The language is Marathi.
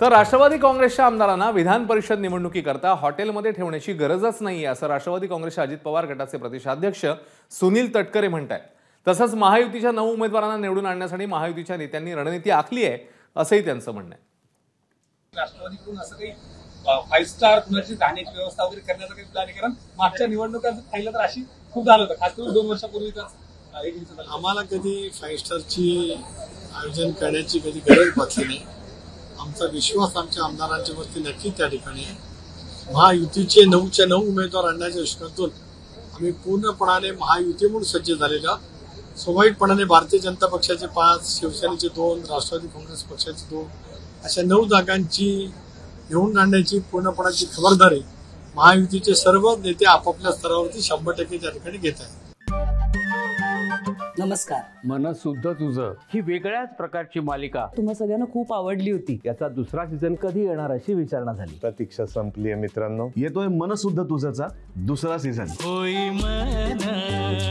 तर राष्ट्रवादी काँग्रेसच्या आमदारांना विधान परिषद निवडणुकीकरता हॉटेलमध्ये ठेवण्याची गरजच नाहीये असं राष्ट्रवादी काँग्रेसचे अजित पवार गटाचे प्रदेशाध्यक्ष सुनील तटकरे म्हणतात। तसंच महायुतीच्या 9 उमेदवारांना निवडून आणण्यासाठी महायुतीच्या नेत्यांनी रणनीती आखली आहे असंही त्यांचं म्हणणं आहे। राष्ट्रवादीकडून असं काही 5 स्टार कुणाची राहण्याची व्यवस्था वगैरे करण्याचं काही प्लॅन आहे? कारण मागच्या निवडणुकांचं पाहिलं तर अशी खूप झालं होतं, खास करून 2 वर्षापूर्वीच आम्हाला कधी 5 स्टारची आयोजन करण्याची कधी गरज भासली नाही। आमचा विश्वास आमच्या आमदारांच्या वरती नक्की त्या ठिकाणी आहे। महायुतीचे 9च्या 9 उमेदवार आणण्याच्या दृष्टीकोनातून आम्ही पूर्णपणाने महायुती म्हणून सज्ज झालेलो आहोत। स्वाभाविकपणाने भारतीय जनता पक्षाचे 5, शिवसेनेचे 2, राष्ट्रवादी काँग्रेस पक्षाचे 2 अशा 9 जागांची निवडून आणण्याची पूर्णपणाची खबरदारी महायुतीचे सर्व नेते आपापल्या स्तरावरती 100% त्या ठिकाणी घेत आहेत। नमस्कार। मनसुद्धा तुझं ही वेगळ्याच प्रकारची मालिका तुम्हा सगळ्यांना खूप आवडली होती। याचा दुसरा सीझन कधी येणार अशी विचारणा झाली। प्रतीक्षा संपली आहे मित्रांनो, येतोय मनसुद्धा तुझाचा दुसरा सीझन। होई मनसुद्धा